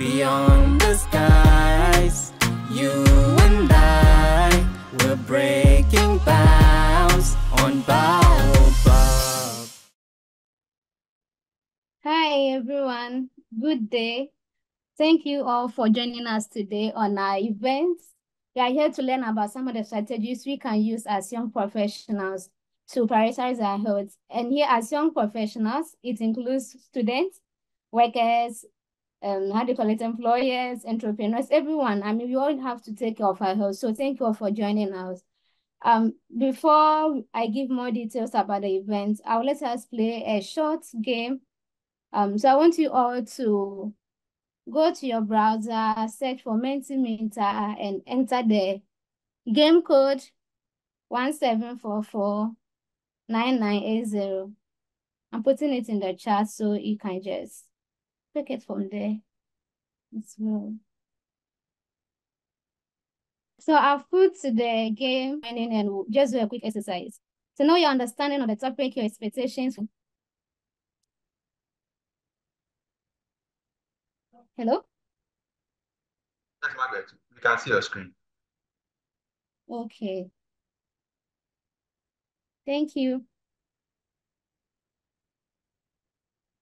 beyond the skies. You and I, we're breaking bounds on Baobab. Hi everyone, good day. Thank you all for joining us today on our event. We are here to learn about some of the strategies we can use as young professionals to prioritize our health. And here as young professionals, it includes students, workers, employers, entrepreneurs, everyone. I mean, we all have to take care of our health. So thank you all for joining us. Before I give more details about the event, I'll let us play a short game. So I want you all to go to your browser, search for Mentimeter, and enter the game code 17449980. I'm putting it in the chat so you can just pick it from there as well. So I've put the game in and we'll just do a quick exercise. So know your understanding of the topic, your expectations. Hello? Yes, Margaret, we can see your screen. Okay. Thank you.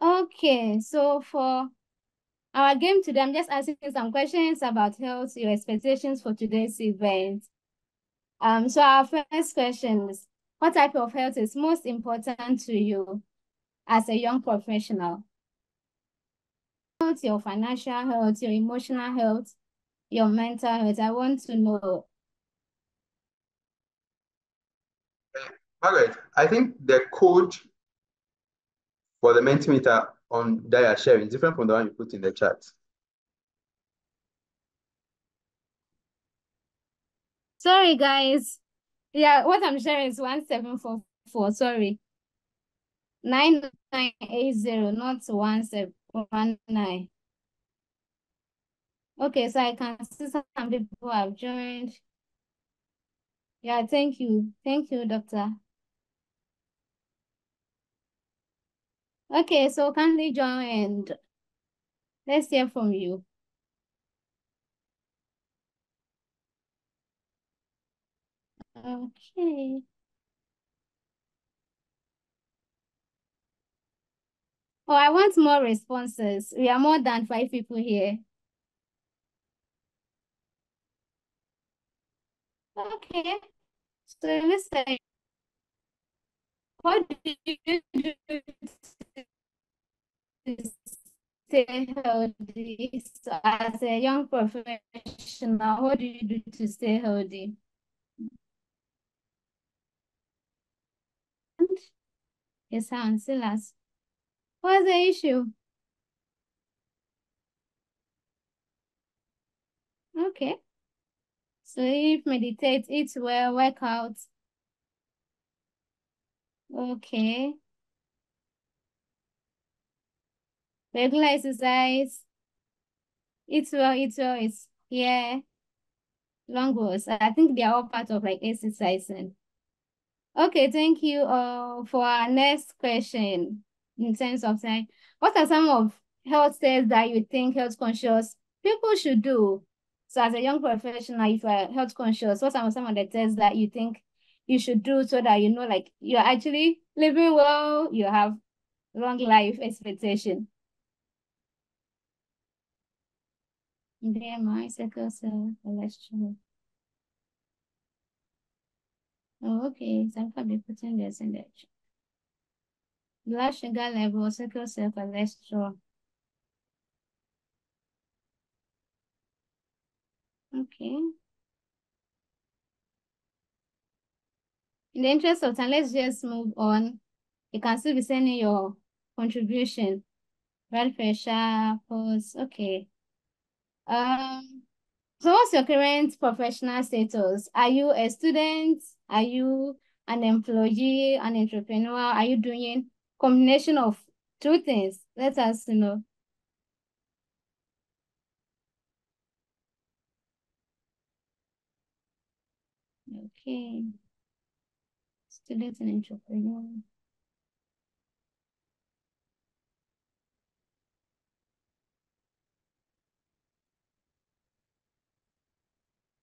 Okay, so for our game today, I'm just asking some questions about health, your expectations for today's event. So our first question is, what type of health is most important to you as a young professional? Your financial health, your emotional health, your mental health. I want to know. Margaret, I think the code for the Mentimeter on that you're sharing is different from the one you put in the chat. Sorry, guys. Yeah, what I'm sharing is 1744. Sorry. 9980, not 1719. Okay, so I can see some people have joined. Yeah, thank you. Thank you, doctor. Okay, so kindly join and let's hear from you. Okay. Oh, I want more responses. We are more than 5 people here. Okay. So listen, what do you do to stay healthy? So as a young professional, what do you do to stay healthy? Yes, Silas. What's the issue? Okay. Sleep, meditate, eat well, work out. Okay. Regular exercise. Eat well, it's yeah. Long goals. I think they are all part of like exercising. Okay, thank you for our next question in terms of time. What are some of health tests that you think health conscious people should do? So as a young professional, if you're health conscious, what are some of the tests that you think you should do so that you know like you're actually living well, you have long life expectation? BMI, sickle cell, cholesterol. Oh, okay, so I can be putting this in there. Blood sugar level, sickle cell, cholesterol. Okay. In the interest of time, let's just move on. You can still be sending your contribution. Blood pressure, pulse. Okay. So what's your current professional status? Are you a student? Are you an employee, an entrepreneur? Are you doing combination of two things? Let us know. Okay. Student and entrepreneur.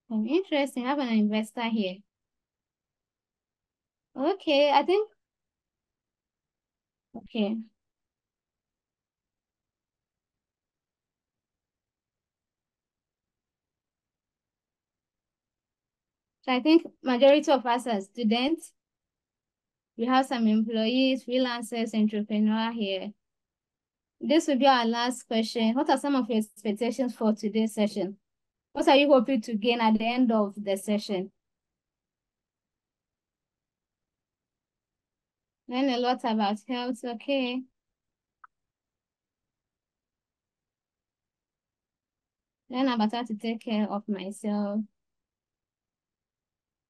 Interesting. I have an investor here. Okay, I think, okay. So I think majority of us are students. We have some employees, freelancers, entrepreneur here. This will be our last question. What are some of your expectations for today's session? What are you hoping to gain at the end of the session? Learn a lot about health, okay. Learn about how to take care of myself.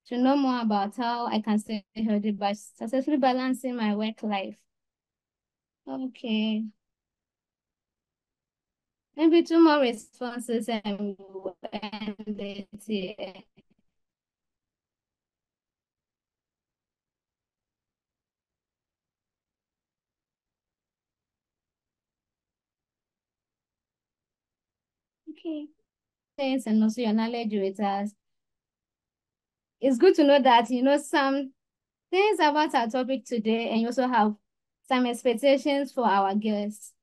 To know more about how I can stay healthy by successfully balancing my work life. Okay. Maybe two more responses and we'll end it here. Okay. Thanks, and also your knowledge with us. It's good to know that you know some things about our topic today, and you also have some expectations for our guests.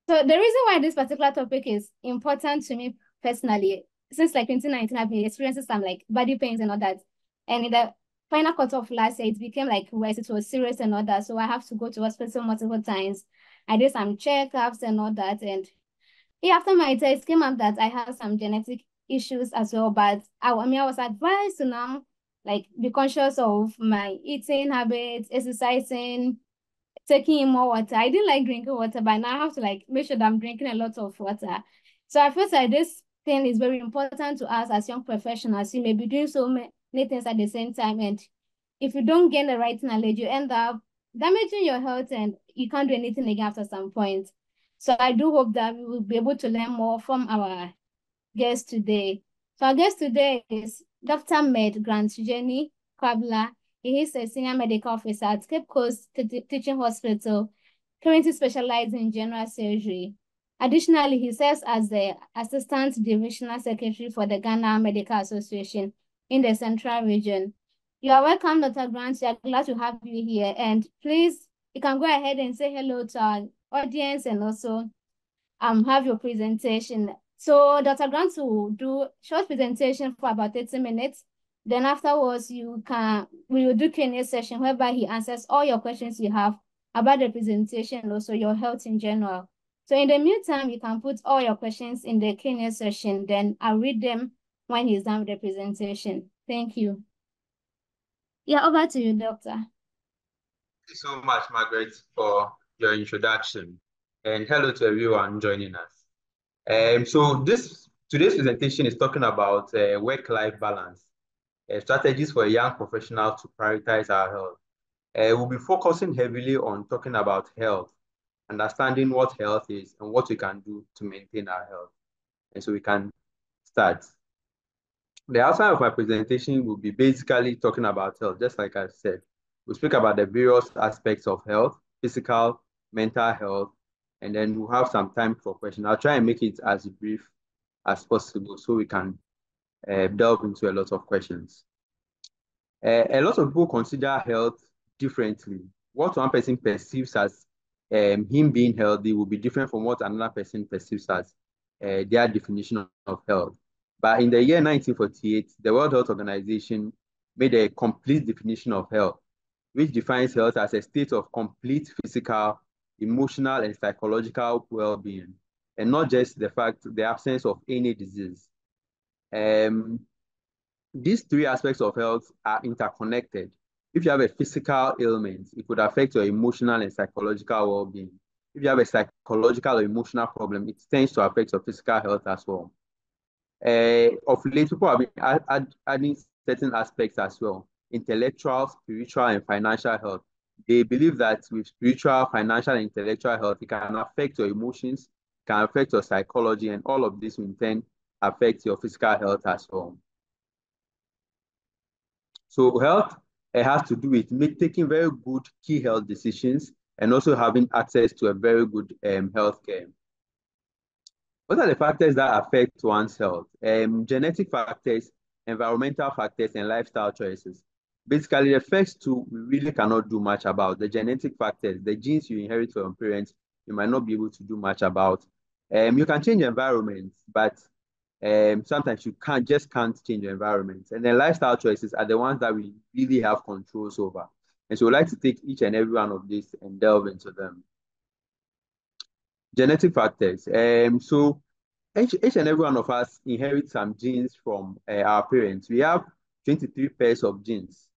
So the reason why this particular topic is important to me personally, since like 2019, I've been experiencing some like body pains and all that. And in the final quarter of last year, it became like worse, it was serious and all that. So I have to go to hospital multiple times. I did some checkups and all that. And yeah, after my test, it came up that I had some genetic issues as well. But I was advised to now like be conscious of my eating habits, exercising, taking in more water. I didn't like drinking water, but now I have to like make sure that I'm drinking a lot of water. So I feel like this thing is very important to us as young professionals. You may be doing so many things at the same time, and if you don't gain the right knowledge, you end up damaging your health and you can't do anything again after some point. So I do hope that we will be able to learn more from our guest today. So our guest today is Dr. Grant Jenny Kwablah. He is a senior medical officer at Cape Coast Teaching Hospital, currently specializing in general surgery. Additionally, he serves as the Assistant Divisional Secretary for the Ghana Medical Association in the Central Region. You are welcome, Dr. Grant. We are glad to have you here. And please, you can go ahead and say hello to our audience and also have your presentation. So Dr. Grant will do short presentation for about 30 minutes. Then afterwards, we will do Q&A session whereby he answers all your questions you have about the presentation and also your health in general. So in the meantime, you can put all your questions in the Q&A session. Then I'll read them when he's done with the presentation. Thank you. Yeah, over to you, Doctor. Thank you so much, Margaret, for your introduction. And hello to everyone joining us. So today's presentation is talking about work-life balance, strategies for a young professional to prioritize our health. We'll be focusing heavily on talking about health, understanding what health is and what we can do to maintain our health. And so we can start. The outline of my presentation will be basically talking about health, just like I said. We'll speak about the various aspects of health, physical, mental health, and then we'll have some time for questions. I'll try and make it as brief as possible so we can delve into a lot of questions. A lot of people consider health differently. What one person perceives as him being healthy will be different from what another person perceives as their definition of health. But in the year 1948, the World Health Organization made a complete definition of health, which defines health as a state of complete physical, emotional, and psychological well-being, and not just the absence of any disease. These three aspects of health are interconnected. If you have a physical ailment, it could affect your emotional and psychological well-being. If you have a psychological or emotional problem, it tends to affect your physical health as well. Of late, people have been adding certain aspects as well: intellectual, spiritual, and financial health. They believe that with spiritual, financial, and intellectual health, it can affect your emotions, can affect your psychology, and all of this will in turn affect your physical health as well. So health has to do with taking very good key health decisions and also having access to a very good health care. What are the factors that affect one's health? Genetic factors, environmental factors, and lifestyle choices. Basically, the first two we really cannot do much about. The genetic factors, the genes you inherit from your parents, you might not be able to do much about. You can change environments, but sometimes you can't change your environment. And then lifestyle choices are the ones that we really have controls over. And so we'd like to take each and every one of these and delve into them. Genetic factors. So each and every one of us inherits some genes from our parents. We have 23 pairs of genes.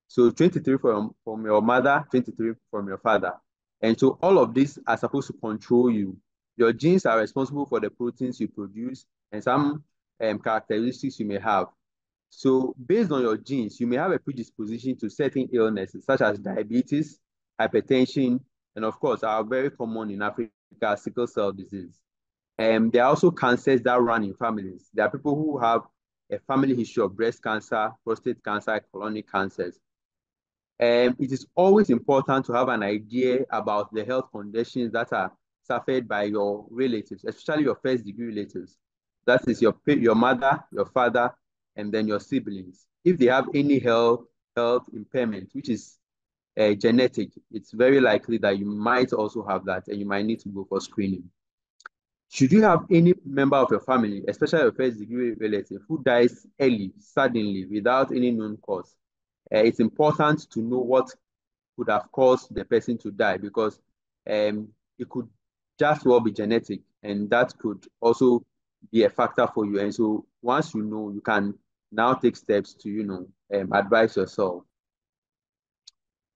So 23 from your mother, 23 from your father. And so all of these are supposed to control you. Your genes are responsible for the proteins you produce and some characteristics you may have. So based on your genes, you may have a predisposition to certain illnesses such as diabetes, hypertension, and of course, are very common in Africa, sickle cell disease. There are also cancers that run in families. There are people who have a family history of breast cancer, prostate cancer, colonic cancers. It is always important to have an idea about the health conditions that are suffered by your relatives, especially your first degree relatives. That is your mother, your father, and then your siblings. If they have any health impairment, which is genetic, it's very likely that you might also have that and you might need to go for screening. Should you have any member of your family, especially your first degree relative, who dies early, suddenly, without any known cause, it's important to know what could have caused the person to die because it could just well be genetic and that could also be a factor for you. And so once you know, you can now take steps to, advise yourself.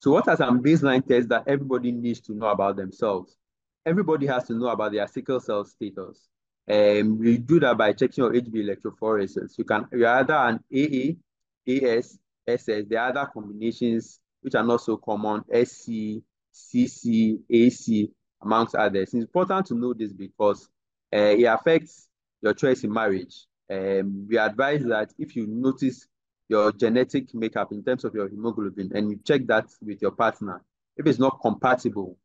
So what are some baseline tests that everybody needs to know about themselves? Everybody has to know about their sickle cell status. We do that by checking your HB electrophoresis. You're either an AA, AS, SS. There are other combinations which are not so common, SC, CC, AC, amongst others. It's important to know this because it affects your choice in marriage. We advise that if you notice your genetic makeup in terms of your hemoglobin and you check that with your partner, if it's not compatible,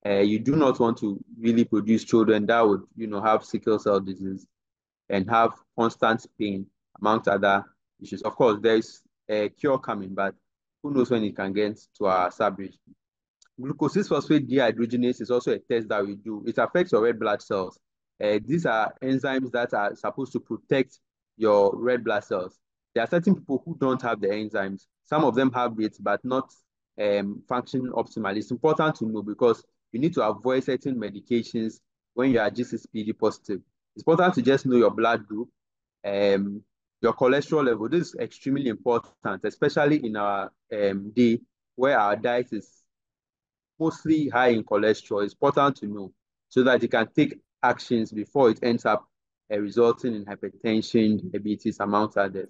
you do not want to really produce children that would, have sickle cell disease and have constant pain, amongst other issues. Of course, there's a cure coming, but who knows when it can get to our sub-region. Glucose-6-phosphate dehydrogenase is also a test that we do. It affects your red blood cells. These are enzymes that are supposed to protect your red blood cells. There are certain people who don't have the enzymes. Some of them have it, but not functioning optimally. It's important to know because you need to avoid certain medications when you are GCSPD positive. It's important to just know your blood group, your cholesterol level. This is extremely important, especially in our day where our diet is mostly high in cholesterol. It's important to know so that you can take actions before it ends up resulting in hypertension, diabetes, amongst others.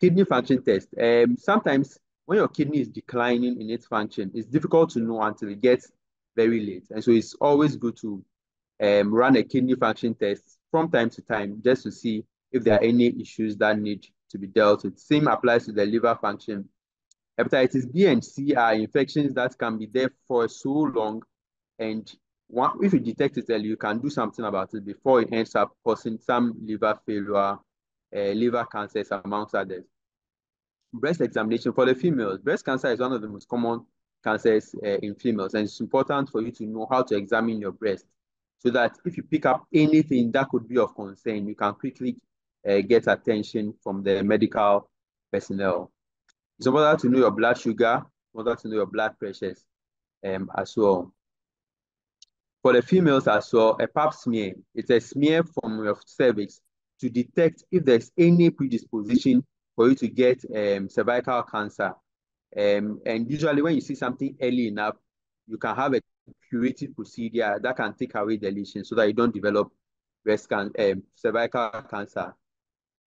Kidney function test. Sometimes when your kidney is declining in its function, it's difficult to know until it gets very late. And so it's always good to run a kidney function test from time to time just to see if there are any issues that need to be dealt with. Same applies to the liver function. Hepatitis B and C are infections that can be there for so long, and if you detect it early, you can do something about it before it ends up causing some liver failure, liver cancers, amongst others. Breast examination for the females. Breast cancer is one of the most common cancers in females, and it's important for you to know how to examine your breast so that if you pick up anything that could be of concern, you can quickly get attention from the medical personnel. It's important to know your blood sugar, important to know your blood pressures as well. For the females as well, a pap smear. It's a smear from your cervix to detect if there's any predisposition for you to get cervical cancer. And usually when you see something early enough, you can have a curative procedure that can take away the lesion so that you don't develop cervical cancer.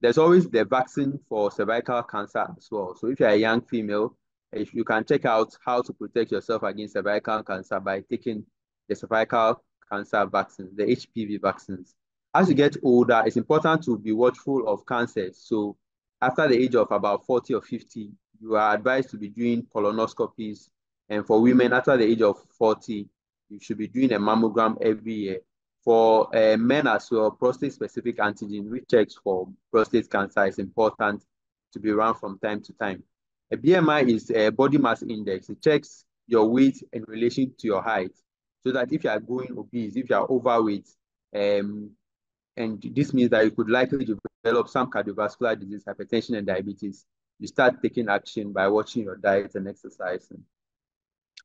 There's always the vaccine for cervical cancer as well. So if you're a young female, if you can check out how to protect yourself against cervical cancer by taking the cervical cancer vaccine, the HPV vaccines. As you get older, it's important to be watchful of cancers. So after the age of about 40 or 50, you are advised to be doing colonoscopies. And for women after the age of 40, you should be doing a mammogram every year For men as well, prostate-specific antigen, which checks for prostate cancer, is important to be run from time to time. A BMI is a body mass index. It checks your weight in relation to your height, so that if you are going obese, if you are overweight, and this means that you could likely develop some cardiovascular disease, hypertension, and diabetes, you start taking action by watching your diet and exercising.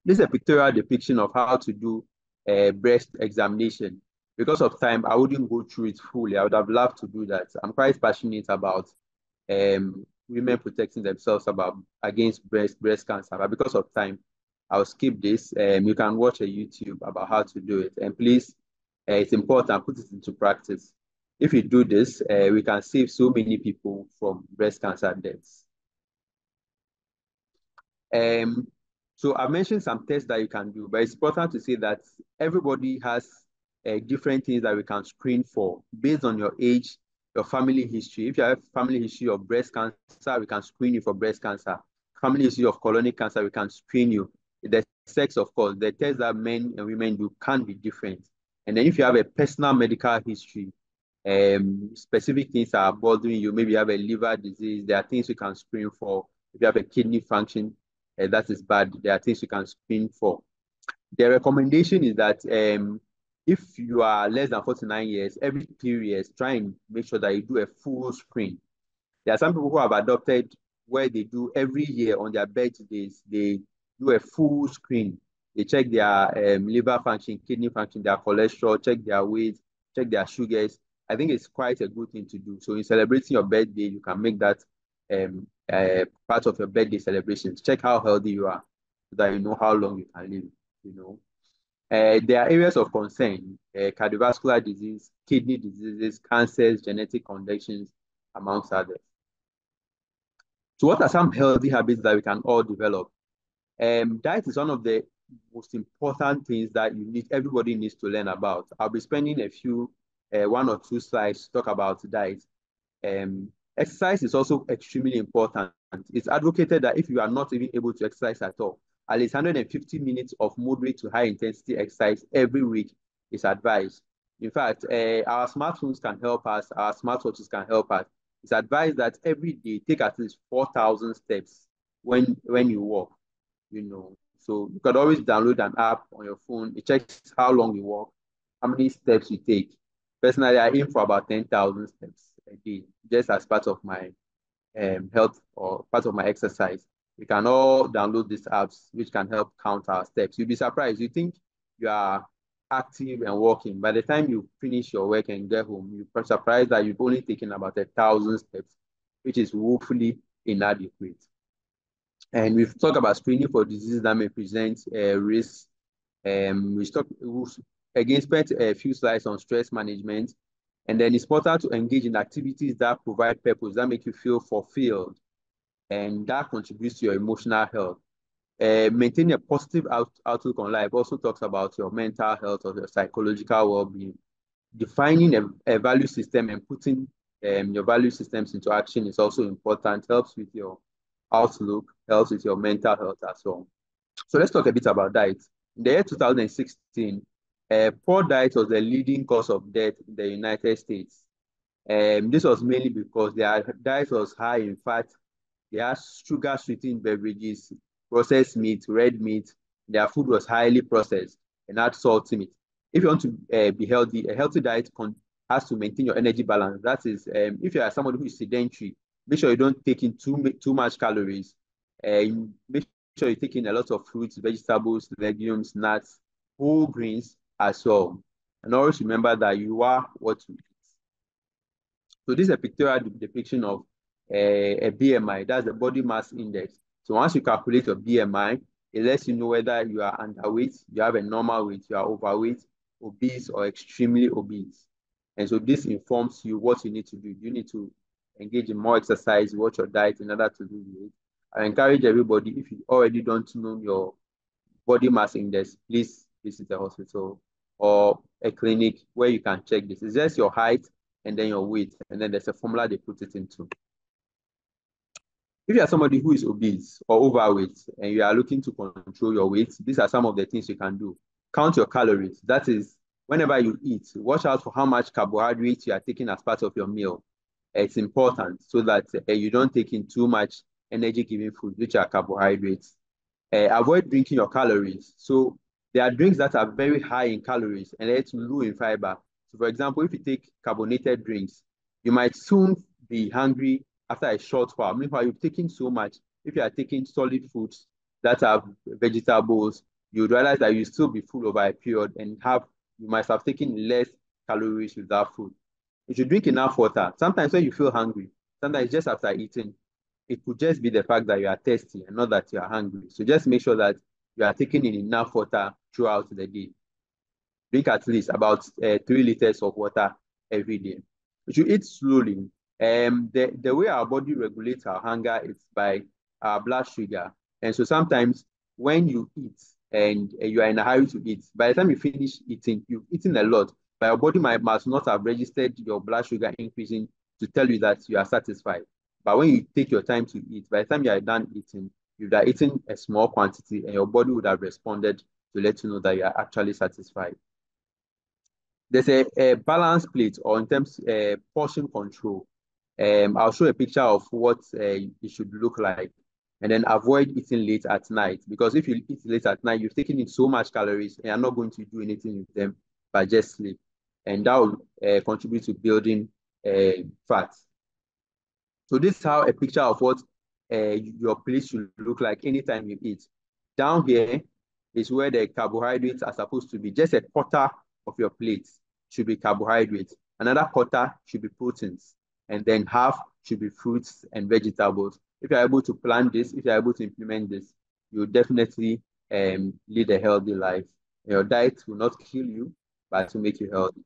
This is a pictorial depiction of how to do a breast examination. Because of time, I wouldn't go through it fully. I would have loved to do that. I'm quite passionate about women protecting themselves against breast cancer. But because of time, I'll skip this. You can watch a YouTube about how to do it. And please, it's important, put it into practice. If you do this, we can save so many people from breast cancer deaths. So I mentioned some tests that you can do, but it's important to say that everybody has different things that we can screen for based on your age, your family history. If you have family history of breast cancer, we can screen you for breast cancer. Family history of colonic cancer, we can screen you. The sex, of course, the tests that men and women do can be different. And then if you have a personal medical history, specific things are bothering you, maybe you have a liver disease, there are things you can screen for. If you have a kidney function, that is bad, there are things you can screen for. The recommendation is that if you are less than 49 years, every 3 years, try and make sure that you do a full screen. There are some people who have adopted where they do every year on their birthdays, they do a full screen. They check their liver function, kidney function, their cholesterol, check their weight, check their sugars. I think it's quite a good thing to do. So in celebrating your birthday, you can make that part of your birthday celebrations. Check how healthy you are so that you know how long you can live, you know. There are areas of concern, cardiovascular disease, kidney diseases, cancers, genetic conditions, amongst others. So what are some healthy habits that we can all develop? Diet is one of the most important things that everybody needs to learn about. I'll be spending a few, 1 or 2 slides to talk about diet. Exercise is also extremely important. It's advocated that if you are not even able to exercise at all, at least 150 minutes of moderate to high intensity exercise every week is advised. In fact, our smartphones can help us, our smartwatches can help us. It's advised that every day take at least 4,000 steps when you walk, you know. So you can always download an app on your phone. It checks how long you walk, how many steps you take. Personally, I aim for about 10,000 steps a day, just as part of my health or part of my exercise. We can all download these apps which can help count our steps. You'll be surprised. You think you are active and walking. By the time you finish your work and get home, you're surprised that you've only taken about 1,000 steps, which is woefully inadequate. And we've talked about screening for diseases that may present risks. We spent a few slides on stress management. And then it's important to engage in activities that provide purpose, that make you feel fulfilled, and that contributes to your emotional health. Maintaining a positive outlook on life also talks about your mental health or your psychological well-being. Defining a value system and putting your value systems into action is also important, helps with your outlook, helps with your mental health as well. So let's talk a bit about diet. In the year 2016, poor diet was the leading cause of death in the United States. This was mainly because their diet was high in fat, they had sugar-sweetened beverages, processed meat, red meat. Their food was highly processed and had salty meat. If you want to be healthy, a healthy diet has to maintain your energy balance. That is, if you are somebody who is sedentary, make sure you don't take in too much calories. Make sure you take in a lot of fruits, vegetables, legumes, nuts, whole grains as well. And always remember that you are what you eat. So this is a pictorial depiction of a BMI, that's the body mass index. So once you calculate your BMI, it lets you know whether you are underweight, you have a normal weight, you are overweight, obese, or extremely obese. And so this informs you what you need to do. You need to engage in more exercise, watch your diet in order to lose weight. I encourage everybody, if you already don't know your body mass index, please visit a hospital or a clinic where you can check this. It's just your height and then your weight, and then there's a formula they put it into. If you are somebody who is obese or overweight and you are looking to control your weight, these are some of the things you can do. Count your calories. That is whenever you eat, watch out for how much carbohydrates you are taking as part of your meal. It's important so that you don't take in too much energy-giving food, which are carbohydrates. Avoid drinking your calories. So there are drinks that are very high in calories and it's low in fiber. So for example, if you take carbonated drinks, you might soon be hungry after a short while. Meanwhile, you're taking so much. If you are taking solid foods that have vegetables, you realize that you still be full over a period and you might have taken less calories with that food. You should drink enough water. Sometimes when you feel hungry, sometimes just after eating, it could just be the fact that you are thirsty and not that you are hungry. So just make sure that you are taking in enough water throughout the day. Drink at least about 3 liters of water every day. You should eat slowly. The way our body regulates our hunger is by our blood sugar. And so sometimes when you eat and you are in a hurry to eat, by the time you finish eating, you've eaten a lot, but your body must not have registered your blood sugar increasing to tell you that you are satisfied. But when you take your time to eat, by the time you are done eating, you've eaten a small quantity and your body would have responded to let you know that you are actually satisfied. There's a balance plate or in terms portion control. I'll show a picture of what it should look like. And then avoid eating late at night, because if you eat late at night, you've taken in so much calories and you're not going to do anything with them but just sleep. And that will contribute to building fat. So this is how a picture of what your plate should look like anytime you eat. Down here is where the carbohydrates are supposed to be. Just a quarter of your plate should be carbohydrates. Another quarter should be proteins. And then half should be fruits and vegetables. If you're able to plan this, if you're able to implement this, you'll definitely lead a healthy life. Your diet will not kill you, but to make you healthy.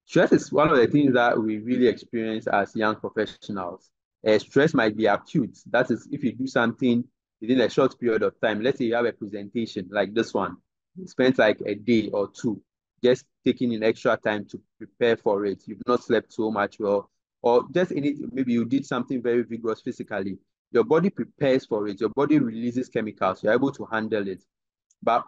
Stress is one of the things that we really experience as young professionals. Stress might be acute. That is, if you do something within a short period of time, let's say you have a presentation like this one, you spend like a day or two just taking in extra time to prepare for it. You've not slept so much well, or just maybe you did something very vigorous physically. Your body prepares for it. Your body releases chemicals. You're able to handle it. But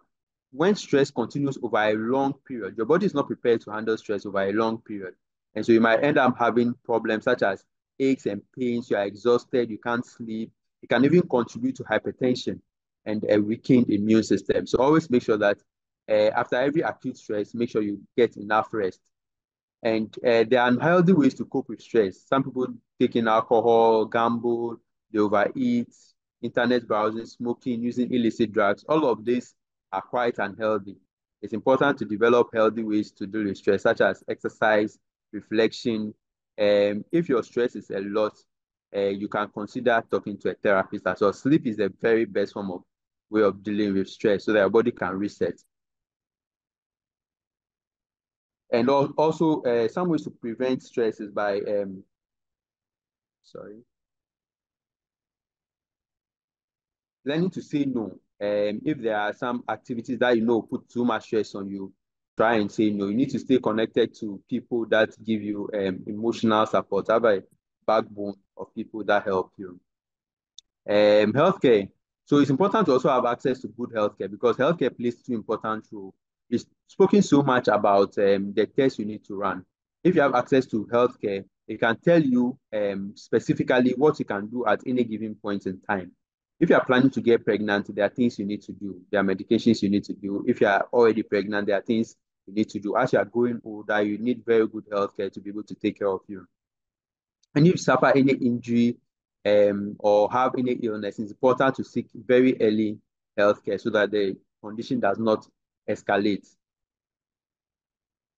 when stress continues over a long period, your body is not prepared to handle stress over a long period. And so you might end up having problems such as aches and pains, you are exhausted, you can't sleep. It can even contribute to hypertension and a weakened immune system. So always make sure that after every acute stress, make sure you get enough rest. And there are unhealthy ways to cope with stress. Some people taking alcohol, gamble, they overeat, internet browsing, smoking, using illicit drugs. All of this are quite unhealthy. It's important to develop healthy ways to deal with stress, such as exercise, reflection. If your stress is a lot, you can consider talking to a therapist as well. Sleep is the very best form of way of dealing with stress so that your body can reset. And also, some ways to prevent stress is by, learning to say no. If there are some activities that you know put too much stress on you, try and say no. You need to stay connected to people that give you emotional support. Have a backbone of people that help you. Healthcare. So it's important to also have access to good healthcare because healthcare plays two important roles. It's spoken so much about the tests you need to run. If you have access to healthcare, it can tell you specifically what you can do at any given point in time. If you are planning to get pregnant, there are things you need to do. There are medications you need to do. If you are already pregnant, there are things you need to do. As you are growing older, you need very good healthcare to be able to take care of you. And if you suffer any injury or have any illness, it's important to seek very early healthcare so that the condition does not escalate.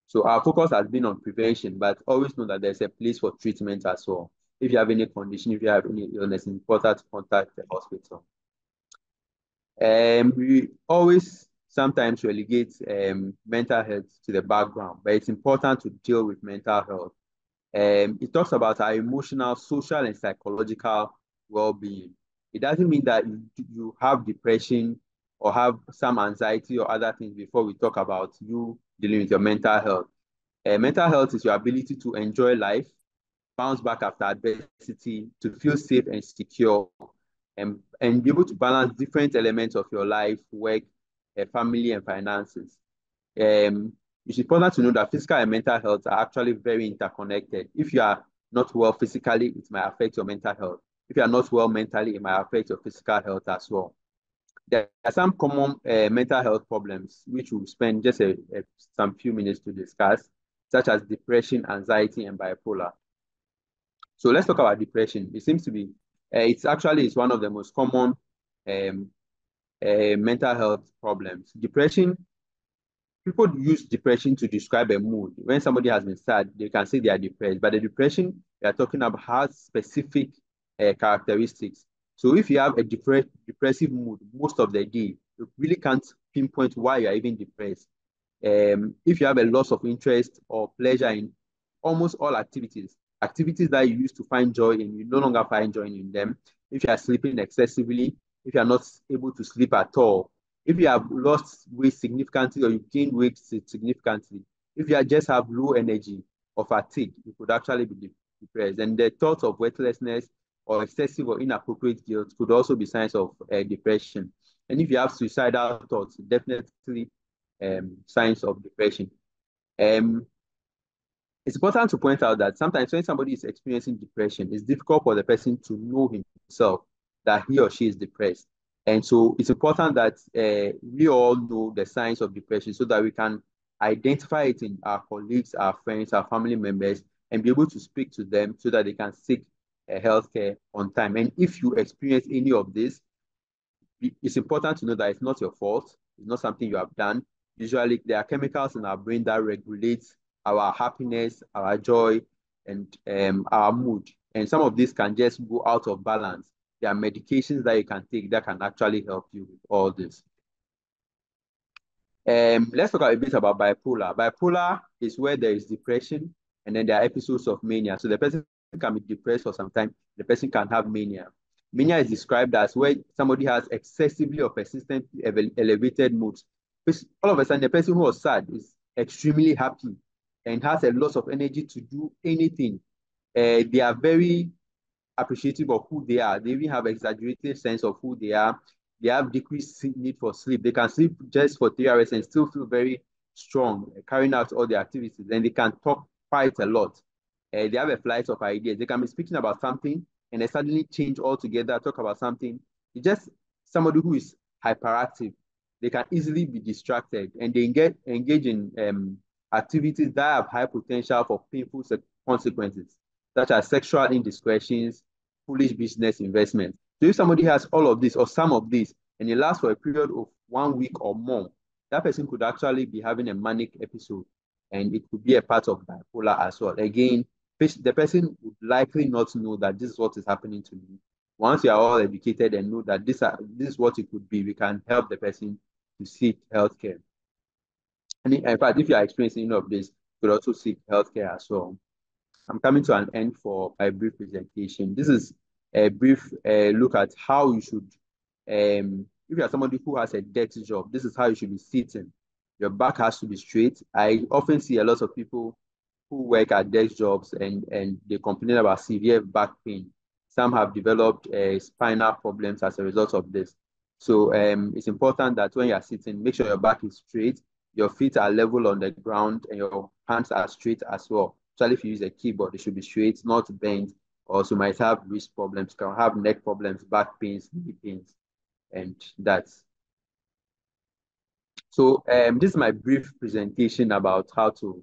So our focus has been on prevention, but always know that there's a place for treatment as well. If you have any condition, if you have any illness, it's important to contact the hospital. We always sometimes relegate mental health to the background, but it's important to deal with mental health. It talks about our emotional, social, and psychological well-being. It doesn't mean that you have depression or have some anxiety or other things before we talk about you dealing with your mental health. Mental health is your ability to enjoy life, bounce back after adversity, to feel safe and secure, and be able to balance different elements of your life, work, family, and finances. It's important to know that physical and mental health are actually very interconnected. If you are not well physically, it might affect your mental health. If you are not well mentally, it might affect your physical health as well. There are some common mental health problems which we'll spend just some few minutes to discuss, such as depression, anxiety, and bipolar. So let's talk about depression. It seems to be, it's one of the most common um, mental health problems. Depression, people use depression to describe a mood. When somebody has been sad, they can say they are depressed, but the depression they are talking about has specific characteristics. So if you have a depressive mood most of the day, you really can't pinpoint why you are even depressed. If you have a loss of interest or pleasure in almost all activities that you used to find joy in, you no longer find joy in them. If you are sleeping excessively, if you are not able to sleep at all, if you have lost weight significantly or you gained weight significantly, if you just have low energy or fatigue, you could actually be depressed. And the thoughts of worthlessness or excessive or inappropriate guilt could also be signs of depression. And if you have suicidal thoughts, definitely signs of depression. Um, it's important to point out that sometimes when somebody is experiencing depression, it's difficult for the person to know himself that he or she is depressed. And so it's important that we all know the signs of depression so that we can identify it in our colleagues, our friends, our family members, and be able to speak to them so that they can seek healthcare on time. And if you experience any of this, it's important to know that it's not your fault. It's not something you have done. Usually, there are chemicals in our brain that regulate our happiness, our joy, and our mood. And some of these can just go out of balance. There are medications that you can take that can actually help you with all this. Let's talk a bit about bipolar. Bipolar is where there is depression and then there are episodes of mania. So the person can be depressed for some time. The person can have mania. Mania is described as where somebody has excessively or persistently elevated moods. All of a sudden, the person who was sad is extremely happy and has a lot of energy to do anything. They are very appreciative of who they are. They even have exaggerated sense of who they are. They have decreased need for sleep. They can sleep just for 3 hours and still feel very strong, carrying out all their activities. And they can talk quite a lot. They have a flight of ideas. They can be speaking about something and they suddenly change altogether, talk about something. It's just somebody who is hyperactive. They can easily be distracted and they engage in activities that have high potential for painful consequences, such as sexual indiscretions, foolish business investments. So if somebody has all of this or some of this, and it lasts for a period of 1 week or more, that person could actually be having a manic episode, and it could be a part of bipolar as well. Again, the person would likely not know that this is what is happening to me. Once you are all educated and know that this is what it could be, we can help the person to seek healthcare. And in fact, if you are experiencing any of this, you could also seek healthcare as well. I'm coming to an end for my brief presentation. This is a brief look at how you should, if you are somebody who has a desk job, this is how you should be sitting. Your back has to be straight. I often see a lot of people who work at desk jobs and they complain about severe back pain. Some have developed spinal problems as a result of this. So it's important that when you are sitting, make sure your back is straight, your feet are level on the ground, and your hands are straight as well. Especially if you use a keyboard, it should be straight, not bent. Also, you might have wrist problems, can have neck problems, back pains, knee pains, and that's. So this is my brief presentation about how to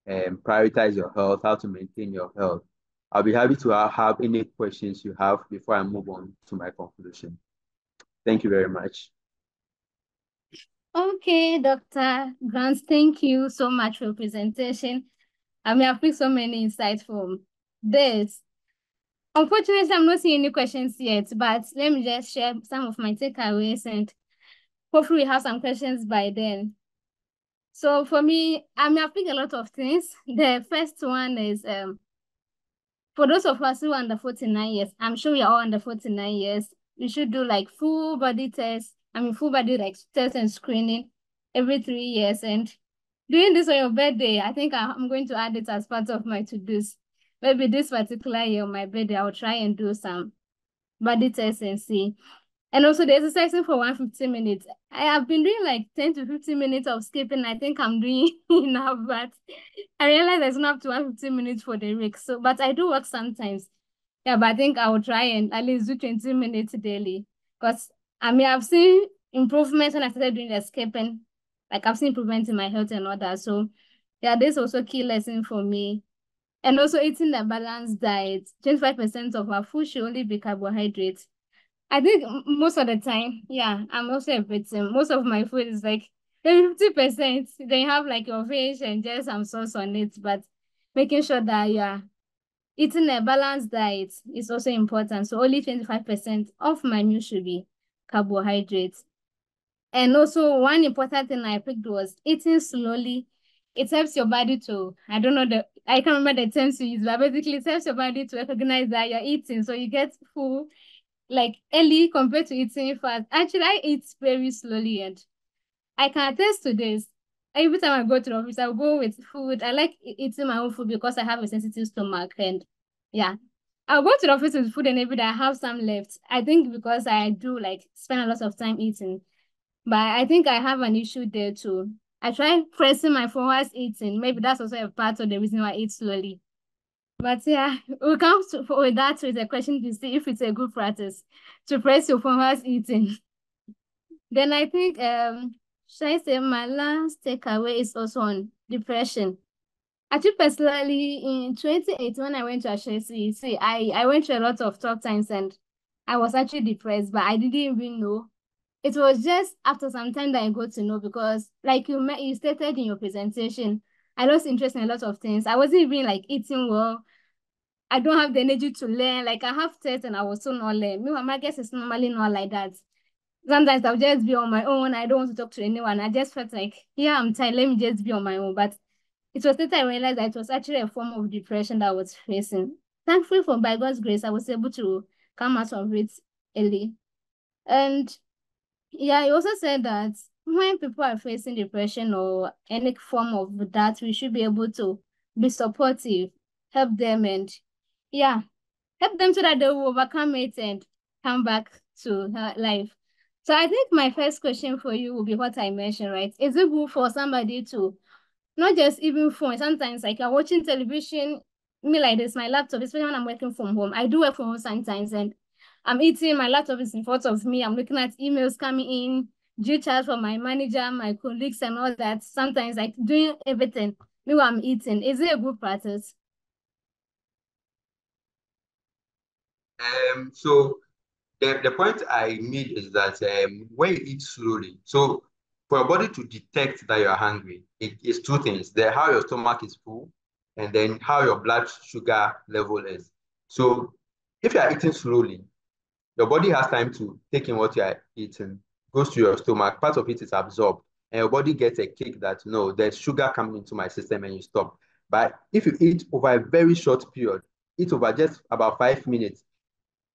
prioritize your health, how to maintain your health. I'll be happy to have any questions you have before I move on to my conclusion. Thank you very much. Okay, Dr. Grant, thank you so much for your presentation. I mean, I've picked so many insights from this. Unfortunately, I'm not seeing any questions yet, but let me just share some of my takeaways and hopefully we have some questions by then. So for me, I mean, I've picked a lot of things. The first one is for those of us who are under 49 years, I'm sure we are all under 49 years, we should do like full body tests. I mean, full body like test and screening every 3 years. And doing this on your birthday, I think I'm going to add it as part of my to-dos. Maybe this particular year on my birthday, I'll try and do some body tests and see. And also the exercising for 150 minutes. I have been doing like 10 to 15 minutes of skipping. I think I'm doing enough, but I realize there's not up to 150 minutes for the week. So, but I do work sometimes. Yeah, but I think I will try and at least do 20 minutes daily. Because I mean, I've seen improvements when I started doing the skipping. Like I've seen improvements in my health and all that. So yeah, this is also a key lesson for me. And also eating a balanced diet. 25% of our food should only be carbohydrates. I think most of the time, yeah, I'm also a victim. Most of my food is like maybe 50%. They have like your fish and just some sauce on it, but making sure that yeah, eating a balanced diet is also important. So only 25% of my meal should be carbohydrates. And also one important thing I picked was eating slowly. It helps your body to, I don't know I can't remember the terms to use, but basically it helps your body to recognize that you're eating. So you get full like early compared to eating fast. Actually, I eat very slowly and I can attest to this. Every time I go to the office, I'll go with food. I like eating my own food because I have a sensitive stomach. And yeah, I'll go to the office with food and every day I have some left. I think because I do like spend a lot of time eating. But I think I have an issue there too. I try pressing my phone whilst eating. Maybe that's also a part of the reason why I eat slowly. But yeah, we come with that with a question to see if it's a good practice to press your phone whilst eating. Then I think should I say my last takeaway is also on depression. Actually, personally, in 2018 when I went to Ashesi, see, I went through a lot of tough times and I was actually depressed, but I didn't even know. It was just after some time that I got to know because like you stated in your presentation, I lost interest in a lot of things. I wasn't even like eating well. I don't have the energy to learn. Like I have tests and I will still not learn. Meanwhile, my guess is normally not like that. Sometimes I'll just be on my own. I don't want to talk to anyone. I just felt like, yeah, I'm tired. Let me just be on my own. But it was later I realized that it was actually a form of depression that I was facing. Thankfully, for by God's grace, I was able to come out of it early. And yeah, he also said that when people are facing depression or any form of that, we should be able to be supportive, help them, and yeah, help them so that they will overcome it and come back to life. So I think my first question for you will be what I mentioned, right? Is it good for somebody to not just even phone? Sometimes like I'm watching television, me like this, my laptop, especially when I'm working from home. I do work from home sometimes and I'm eating, my laptop is in front of me. I'm looking at emails coming in, due chat from my manager, my colleagues and all that. Sometimes like doing everything while I'm eating. Is it a good practice? So the point I made is that when you eat slowly, so for your body to detect that you're hungry, it is two things: the how your stomach is full, and then how your blood sugar level is. So if you are eating slowly, your body has time to take in what you are eating, goes to your stomach, part of it is absorbed, and your body gets a kick that no, there's sugar coming into my system, and you stop. But if you eat over a very short period, eat over just about 5 minutes,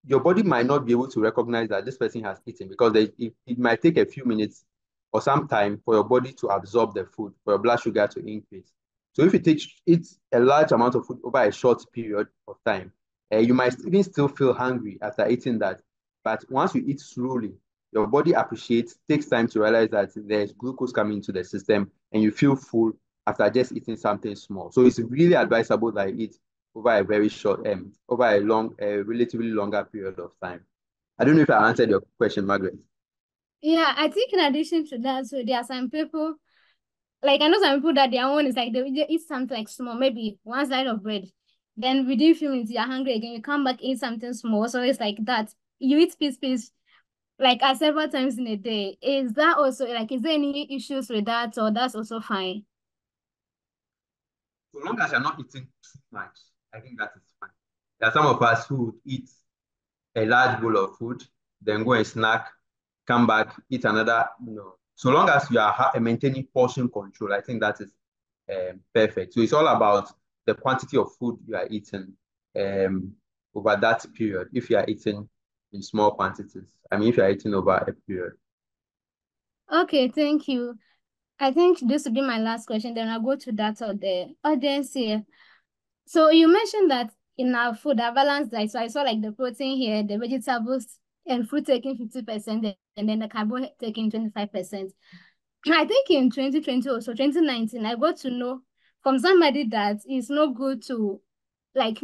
your body might not be able to recognize that this person has eaten because it might take a few minutes or some time for your body to absorb the food, for your blood sugar to increase. So if you eat a large amount of food over a short period of time, you might even still feel hungry after eating that. But once you eat slowly, your body appreciates, takes time to realize that there's glucose coming into the system and you feel full after just eating something small. So it's really advisable that you eat over a very short, over a relatively longer period of time. I don't know if I answered your question, Margaret. Yeah, I think in addition to that, so there are some people, like I know some people that their own is like they eat something like small, maybe one slice of bread. Then within a few minutes, you're hungry again, you come back, eat something small. So it's like that. You eat piece, like several times in a day. Is that also like, is there any issues with that or that's also fine? So long as you're not eating too much, I think that is fine. There are some of us who would eat a large bowl of food, then go and snack, come back, eat another, So long as you are maintaining portion control, I think that is perfect. So it's all about the quantity of food you are eating over that period. If you are eating in small quantities, I mean, if you are eating over a period. Okay, thank you. I think this will be my last question. Then I'll go to that of the audience here. So you mentioned that in our food, our balanced diet. So I saw like the protein here, the vegetables and fruit taking 50%, and then the carbo taking 25%. I think in 2020 or so, 2019, I got to know from somebody that it's not good to, like,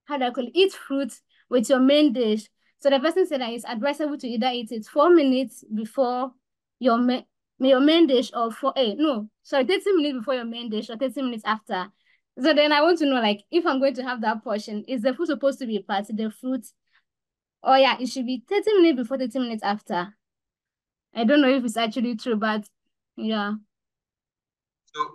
how do I call it, eat fruit with your main dish. So the person said that it's advisable to either eat it 4 minutes before your main dish, or 30 minutes before your main dish, or 30 minutes after. So then I want to know, like, if I'm going to have that portion, is the food supposed to be part of the fruit? Oh yeah, it should be 30 minutes before, 30 minutes after. I don't know if it's actually true, but yeah.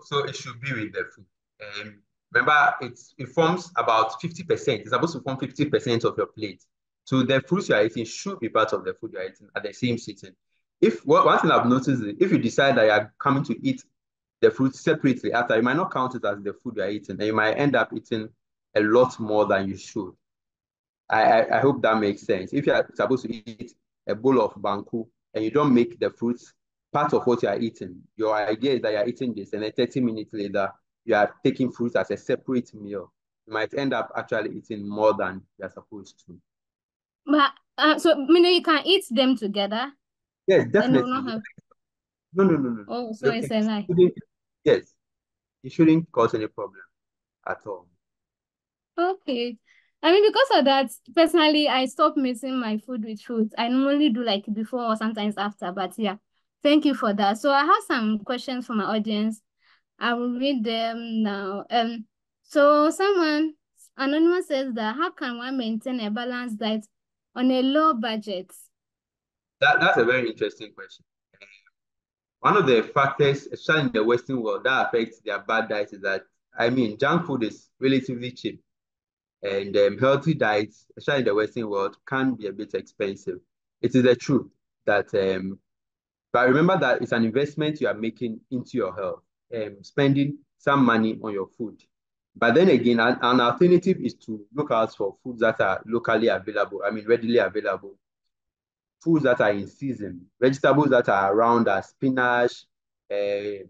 So it should be with the food. Remember, it forms about 50%. It's supposed to form 50% of your plate. So the fruits you are eating should be part of the food you are eating at the same sitting. If one thing I've noticed is if you decide that you are coming to eat the fruit separately after, you might not count it as the food you are eating, and you might end up eating a lot more than you should. I hope that makes sense. If you are supposed to eat a bowl of banku and you don't make the fruits part of what you are eating, your idea is that you are eating this, and then 30 minutes later, you are taking fruits as a separate meal. You might end up actually eating more than you are supposed to. But so meaning you can eat them together Yes, and you will not definitely. have. No. Oh, so it's a lie. Yes, it shouldn't cause any problem at all. Okay. I mean, because of that, personally, I stopped mixing my food with fruit. I normally do like before or sometimes after, but yeah, thank you for that. So I have some questions from my audience. I will read them now. So someone anonymous says that how can one maintain a balanced diet on a low budget? That's a very interesting question. One of the factors, especially in the Western world, that affects their bad diet is that, I mean, junk food is relatively cheap, and healthy diets, especially in the Western world, can be a bit expensive. It is the truth that, but remember that it's an investment you are making into your health, spending some money on your food. But then again, an alternative is to look out for foods that are locally available, I mean, readily available, foods that are in season, vegetables that are around as spinach, uh,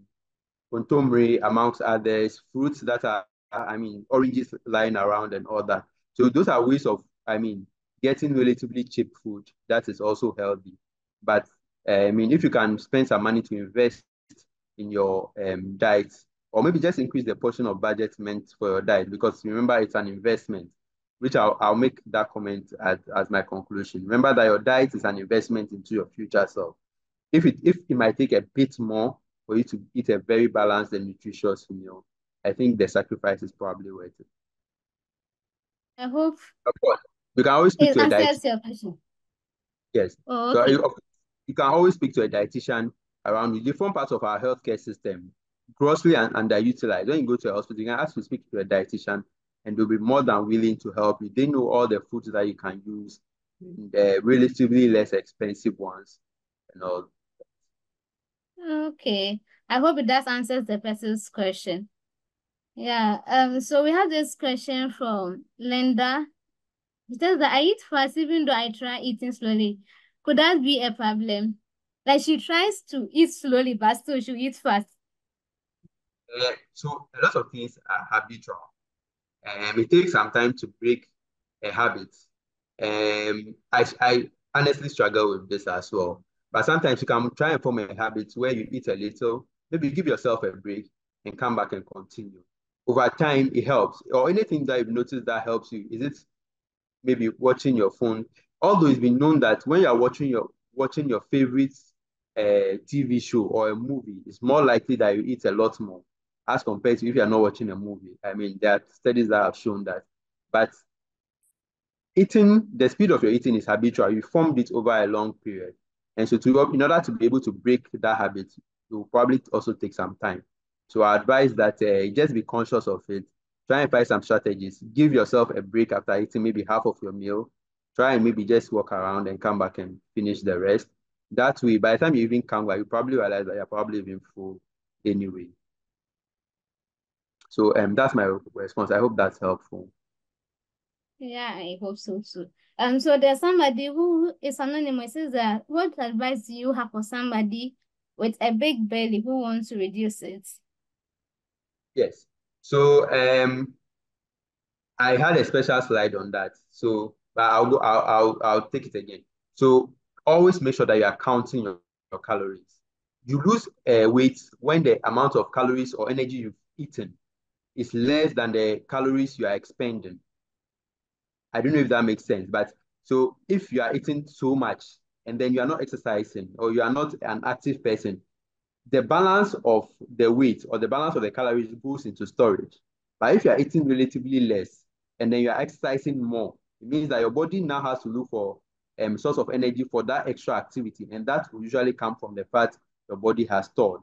contomere, amongst others, fruits that are, I mean, oranges lying around and all that. So those are ways of, I mean, getting relatively cheap food that is also healthy. But I mean, if you can spend some money to invest in your diet, or maybe just increase the portion of budget meant for your diet, because remember it's an investment, which I'll make that comment as my conclusion. Remember that your diet is an investment into your future self. If it might take a bit more for you to eat a very balanced and nutritious meal, I think the sacrifice is probably worth it. I hope Of course, you can always speak it to a dietitian. answers your question. Yes. Oh, So okay. you can always speak to a dietitian around the different parts of our healthcare system, grossly and underutilized. When you go to a hospital, you can ask to speak to a dietitian, and they'll be more than willing to help you. They know all the foods that you can use, the relatively less expensive ones, and all. Okay. I hope it does answers the person's question. Yeah. So we have this question from Linda. It says that I eat fast even though I try eating slowly. Could that be a problem? Like she tries to eat slowly, but still she eats fast. So a lot of things are habitual. It takes some time to break a habit. I honestly struggle with this as well. But sometimes you can try and form a habit where you eat a little, maybe give yourself a break and come back and continue. Over time, it helps. Or anything that you've noticed that helps you. Is it maybe watching your phone? Although it's been known that when you're watching your favorite TV show or a movie, it's more likely that you eat a lot more as compared to if you're not watching a movie. I mean, there are studies that have shown that. But eating, the speed of your eating is habitual. You formed it over a long period. And so in order to be able to break that habit, it will probably also take some time. So I advise that just be conscious of it. Try and find some strategies. Give yourself a break after eating maybe half of your meal. Try and maybe just walk around and come back and finish the rest. That way, by the time you even come back, you probably realize that you're probably even full anyway. So that's my response. I hope that's helpful. Yeah, I hope so too. So there's somebody who is anonymous. Says that what advice do you have for somebody with a big belly who wants to reduce it? Yes. So I had a special slide on that. So but I'll take it again. So always make sure that you are counting your calories. You lose weight when the amount of calories or energy you've eaten is less than the calories you are expending. I don't know if that makes sense, but so if you are eating so much and then you are not exercising or you are not an active person, the balance of the weight or the balance of the calories goes into storage. But if you are eating relatively less and then you are exercising more, it means that your body now has to look for source of energy for that extra activity, and that will usually come from the fat your body has stored.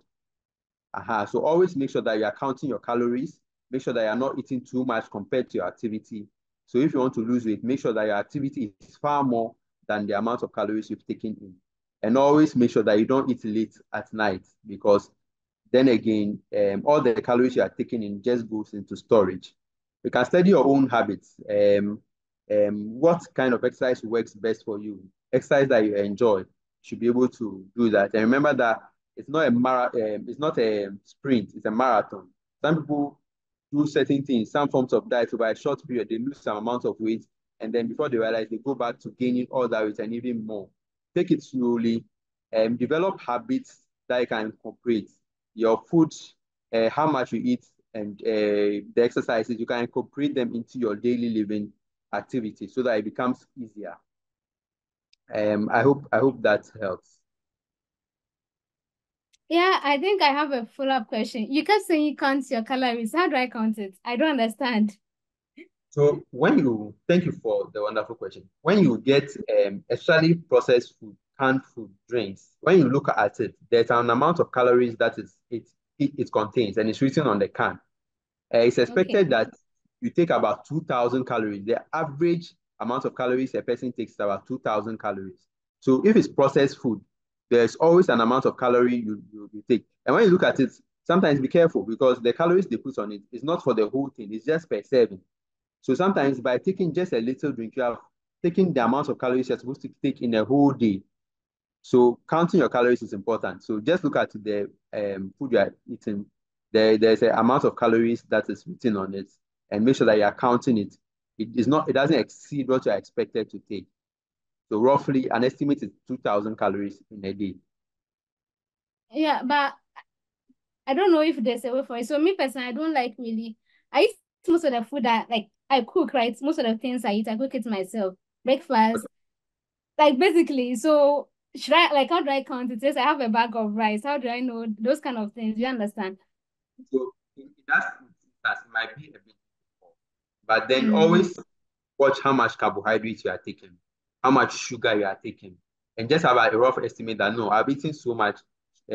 So always make sure that you are counting your calories. Make sure that you are not eating too much compared to your activity. So if you want to lose weight, make sure that your activity is far more than the amount of calories you've taken in. And always make sure that you don't eat late at night, because then again, all the calories you are taking in just goes into storage. You can study your own habits. What kind of exercise works best for you? Exercise that you enjoy. You should be able to do that. And remember that it's not a sprint, it's a marathon. Some people do certain things, some forms of diet over a short period, they lose some amount of weight, and then before they realize, they go back to gaining all that weight and even more. Take it slowly, and develop habits that you can incorporate. Your food, how much you eat, and the exercises, you can incorporate them into your daily living activity so that it becomes easier. I hope that helps. Yeah, I think I have a follow-up question. You kept saying you count your calories. How do I count it? I don't understand. So thank you for the wonderful question. When you get especially processed food, canned food, drinks, when you look at it, there's an amount of calories that it contains, and it's written on the can. It's Okay. expected that you take about 2,000 calories. The average amount of calories a person takes is about 2,000 calories. So if it's processed food, there's always an amount of calorie you take. And when you look at it, sometimes be careful, because the calories they put on it is not for the whole thing, it's just per serving. So sometimes by taking just a little drink, you have taken the amount of calories you're supposed to take in a whole day. So counting your calories is important. So just look at the food you are eating. There's an amount of calories that is written on it, and make sure that you are counting it. It doesn't exceed what you are expected to take. So roughly an estimate is 2,000 calories in a day. Yeah, but I don't know if there's a way for it. So me personally, I don't like really. I eat most of the food that like I cook, right? Most of the things I eat, I cook it myself. Breakfast, like basically. So should I like how do I count it? Says I have a bag of rice. How do I know those kind of things? Do you understand? So in that instance, it might be a bit difficult. But then Mm. always watch how much carbohydrates you are taking, how much sugar you are taking, and just have a rough estimate that no, I've eaten so much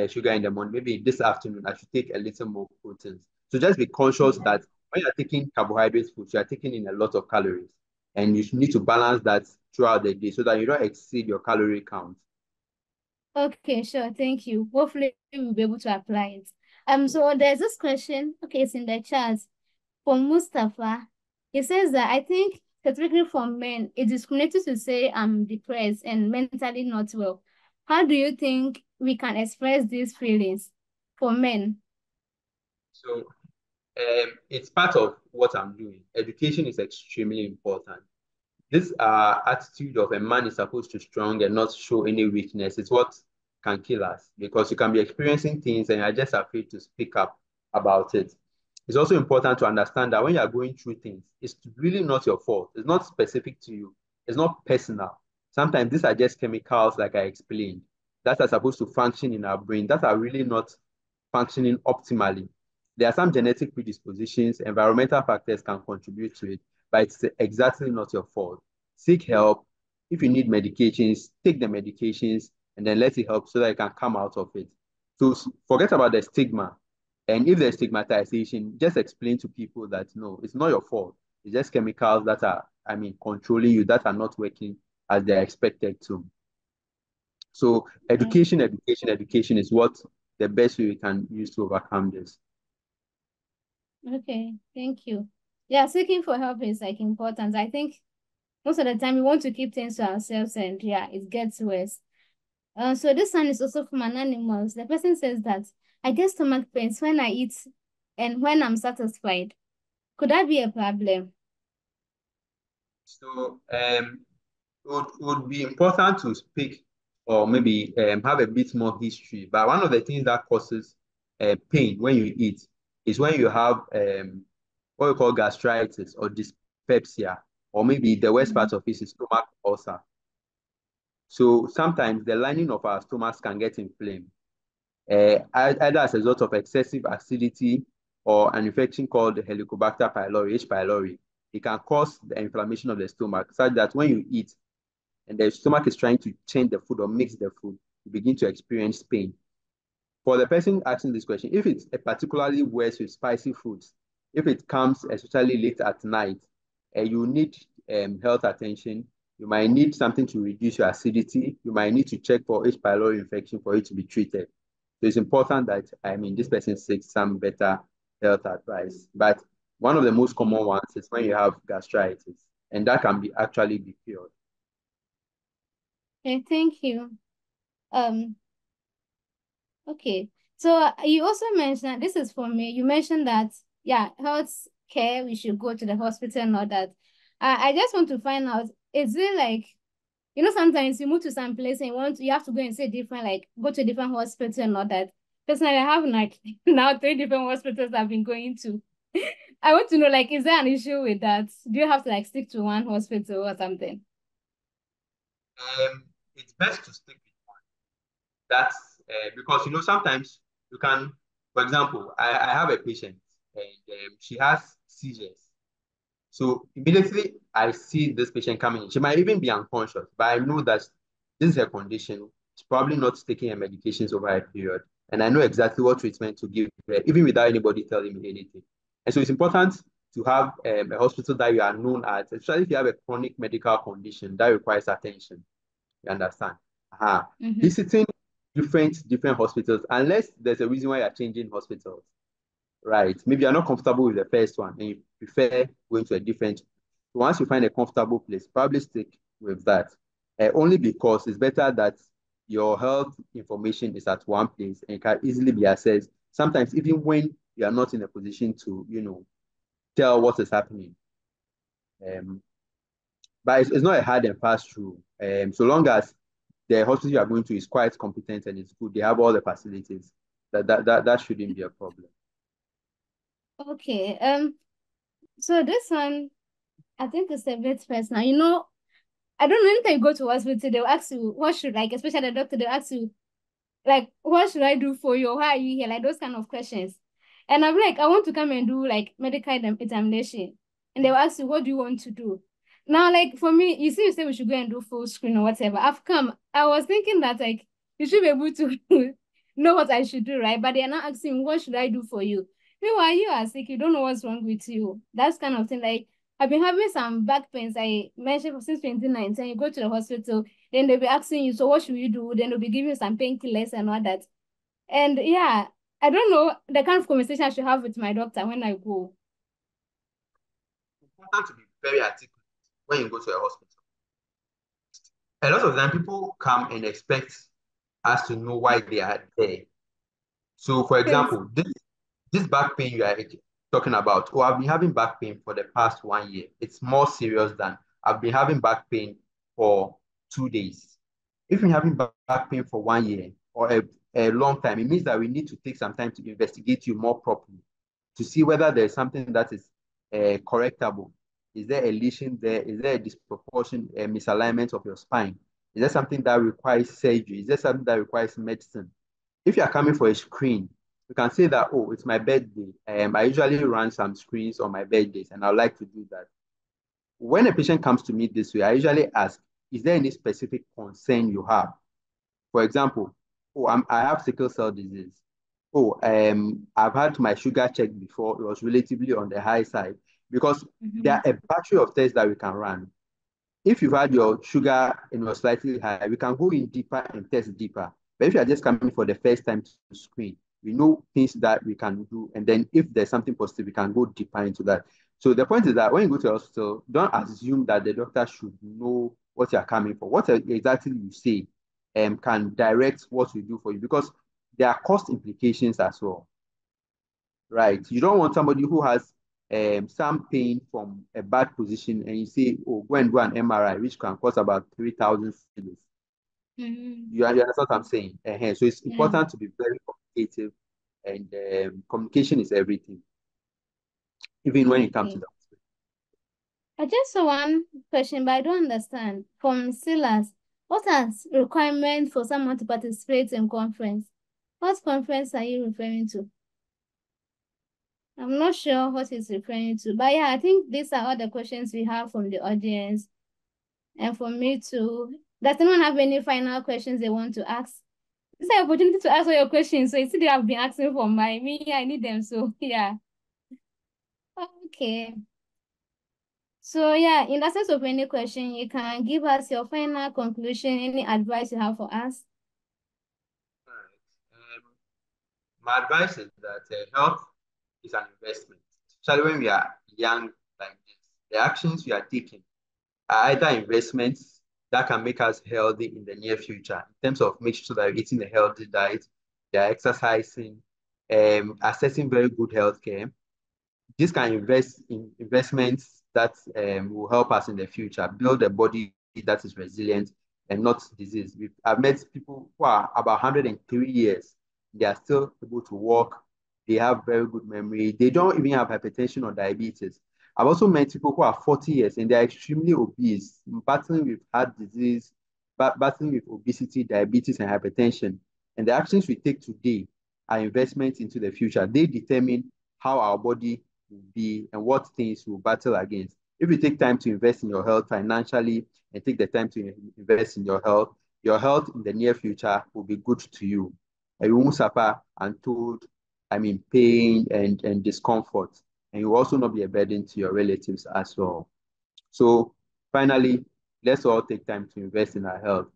sugar in the morning. Maybe this afternoon I should take a little more proteins. So just be conscious that when you're taking carbohydrates foods, you are taking in a lot of calories, and you need to balance that throughout the day so that you don't exceed your calorie count. Okay, sure. Thank you. Hopefully we'll be able to apply it. So there's this question. Okay, it's in the chat from Mustafa. He says that I think specifically for men, it is discriminating to say I'm depressed and mentally not well. How do you think we can express these feelings for men? So it's part of what I'm doing. Education is extremely important. This attitude of a man is supposed to be strong and not show any weakness is what can kill us, because you can be experiencing things and you're just afraid to speak up about it. It's also important to understand that when you're going through things, it's really not your fault. It's not specific to you. It's not personal. Sometimes these are just chemicals, like I explained, that are supposed to function in our brain that are really not functioning optimally. There are some genetic predispositions, environmental factors can contribute to it, but it's exactly not your fault. Seek help. If you need medications, take the medications and then let it help so that you can come out of it. So forget about the stigma. And if there's stigmatization, just explain to people that no, it's not your fault. It's just chemicals that are, controlling you, that are not working as they're expected to. So education is what the best way we can use to overcome this. Okay, thank you. Yeah, seeking for help is like important. I think most of the time we want to keep things to ourselves and yeah, it gets worse. So this one is also from Anonymous. The person says that I get stomach pains when I eat and when I'm satisfied. Could that be a problem? So would be important to speak or maybe have a bit more history. But one of the things that causes pain when you eat is when you have what we call gastritis or dyspepsia, or maybe the worst Mhm. part of it is stomach ulcer. So sometimes the lining of our stomachs can get inflamed, either as a result of excessive acidity or an infection called Helicobacter pylori, H. pylori. It can cause the inflammation of the stomach, such that when you eat and the stomach is trying to change the food or mix the food, you begin to experience pain. For the person asking this question, if it's a particularly worse with spicy foods, if it comes especially late at night, you need health attention. You might need something to reduce your acidity. You might need to check for H. pylori infection for it to be treated. So it's important that, this person seeks some better health advice. But one of the most common ones is when you have gastritis, and that can be actually be cured. Okay, thank you. Um, okay. So you also mentioned, this is for me, you mentioned that, yeah, health care, we should go to the hospital and all that. I just want to find out, is it like, sometimes you move to some place and you have to go and say different, like go to a different hospital and all that. Personally, I have like now 3 different hospitals I've been going to. I want to know, like, is there an issue with that? Do you have to like stick to one hospital or something? It's best to stick with one. That's because sometimes you can, for example, I have a patient and she has seizures. So immediately I see this patient coming in. She might even be unconscious, but I know that this is her condition. She's probably not taking her medications over a period. And I know exactly what treatment to give her, even without anybody telling me anything. And so it's important to have a hospital that you are known at, especially if you have a chronic medical condition that requires attention. You understand? Uh-huh. Mm-hmm. Visiting different hospitals, unless there's a reason why you're changing hospitals, right? Maybe you're not comfortable with the first one and you prefer going to a different. So once you find a comfortable place, probably stick with that. Only because it's better that your health information is at one place and can easily be accessed. Sometimes even when you are not in a position to, tell what is happening. Um, but it's not a hard and fast rule. So long as the hospital you are going to is quite competent and it's good, they have all the facilities. That shouldn't be a problem. Okay. So this one, I think it's a bit personal. I don't know, anytime you go to hospital, they'll ask you, what should, like, especially the doctor, they'll ask you, like, what should I do for you? Why are you here? Like those kind of questions. And I'm like, I want to come and do like medical examination. And they'll ask you, what do you want to do? Now, like for me, you see, you say we should go and do full screen or whatever. I've come, I was thinking that like you should be able to know what I should do, right? But they're not asking, what should I do for you? Meanwhile, you are sick, you don't know what's wrong with you. That's kind of thing. Like I've been having some back pains I mentioned since 2019. You go to the hospital, then they'll be asking you, so what should you do? Then they'll be giving you some painkillers and all that. And yeah, I don't know the kind of conversation I should have with my doctor when I go. It's important to be very articulate when you go to a hospital. A lot of time people come and expect us to know why they are there. So, for Yes. example, this back pain you are talking about, oh, I've been having back pain for the past 1 year. It's more serious than I've been having back pain for 2 days. If you're having back pain for 1 year or a long time, it means that we need to take some time to investigate you more properly to see whether there's something that is correctable. Is there a lesion there? Is there a disproportion, a misalignment of your spine? Is there something that requires surgery? Is there something that requires medicine? If you are coming for a screen, you can say that, oh, it's my birthday. I usually run some screens on my birthdays, and I'd like to do that. When a patient comes to me this way, I usually ask, is there any specific concern you have? For example, oh, I have sickle cell disease. Oh, I've had my sugar checked before. It was relatively on the high side because there Mm-hmm. are a battery of tests that we can run. If you've had your sugar and was slightly high, we can go in deeper and test deeper. But if you are just coming for the first time to screen, we know things that we can do. And then if there's something positive, we can go deeper into that. So the point is that when you go to the hospital, don't assume that the doctor should know what you're coming for. What exactly you say can direct what we do for you because there are cost implications as well, right? You don't want somebody who has some pain from a bad position, and you say, oh, go and do an MRI, which can cost about 3,000 cedis. You understand what I'm saying? So it's important to be very communicative, and communication is everything, even when it comes to that. I just saw one question, but I don't understand. From Silas, what are requirements for someone to participate in conference? What conference are you referring to? I'm not sure what he's referring to, but yeah, I think these are all the questions we have from the audience. And for me too, does anyone have any final questions they want to ask? This is an opportunity to ask all your questions. So you see, they have been asking for me. I need them. So yeah. Okay. So yeah, in the sense of any question, you can give us your final conclusion, any advice you have for us. All right. My advice is that health is an investment, especially when we are young like this. The actions we are taking are either investments that can make us healthy in the near future, in terms of making sure that we're eating a healthy diet, they are exercising, accessing very good health care. This can invest in investments that will help us in the future, build a body that is resilient and not disease. I've met people who are about 103 years. They are still able to walk. They have very good memory. They don't even have hypertension or diabetes. I've also met people who are 40 years and they're extremely obese, battling with heart disease, battling with obesity, diabetes, and hypertension. And the actions we take today are investments into the future. They determine how our body will be and what things we'll battle against. If you take time to invest in your health financially and take the time to invest in your health in the near future will be good to you. And you won't suffer untold, pain and discomfort. And you will also not be a burden to your relatives as well. So finally, let's all take time to invest in our health.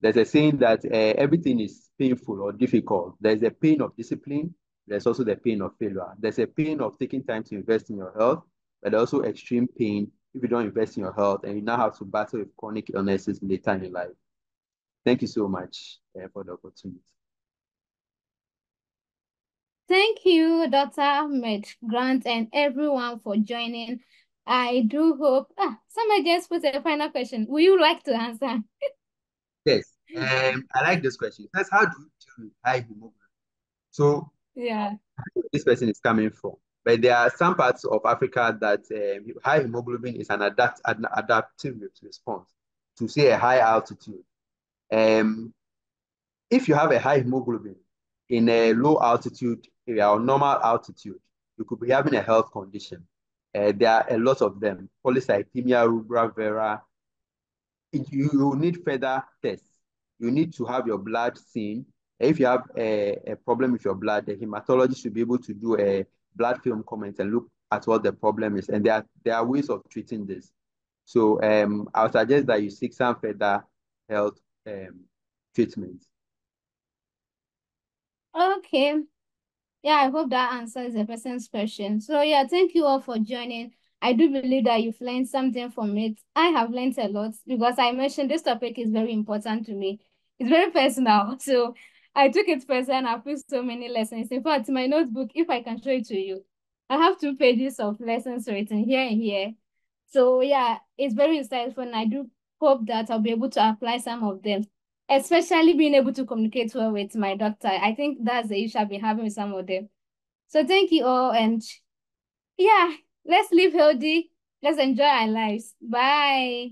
There's a saying that everything is painful or difficult. There's a pain of discipline. There's also the pain of failure. There's a pain of taking time to invest in your health, but also extreme pain if you don't invest in your health and you now have to battle with chronic illnesses later in life. Thank you so much for the opportunity. Thank you, Dr. Ahmed, Grant, and everyone for joining. I do hope, somebody just put a final question. Would you like to answer? Yes, I like this question. That's how do you deal with high hemoglobin? So Yeah. this person is coming from. But there are some parts of Africa that high hemoglobin is an adaptive response to say a high altitude. If you have a high hemoglobin in a low altitude area or normal altitude, you could be having a health condition. There are a lot of them. Polycythemia rubra vera. You need further tests. You need to have your blood seen. If you have a problem with your blood, the hematologist should be able to do a blood film comment and look at what the problem is. And there are ways of treating this. So I would suggest that you seek some further health treatment. Okay. Yeah, I hope that answers the person's question. So yeah, thank you all for joining. I do believe that you've learned something from it. I have learned a lot because I mentioned this topic is very important to me. It's very personal. So I took it personal and I put so many lessons. In fact, my notebook, if I can show it to you, I have 2 pages of lessons written here and here. So yeah, it's very insightful and I do hope that I'll be able to apply some of them, especially being able to communicate well with my doctor. I think that's the issue I've been having with some of them. So thank you all. And yeah, let's live healthy. Let's enjoy our lives. Bye.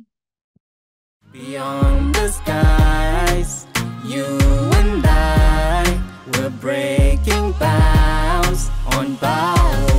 Beyond the skies, you and I, we're breaking bounds on Baobab.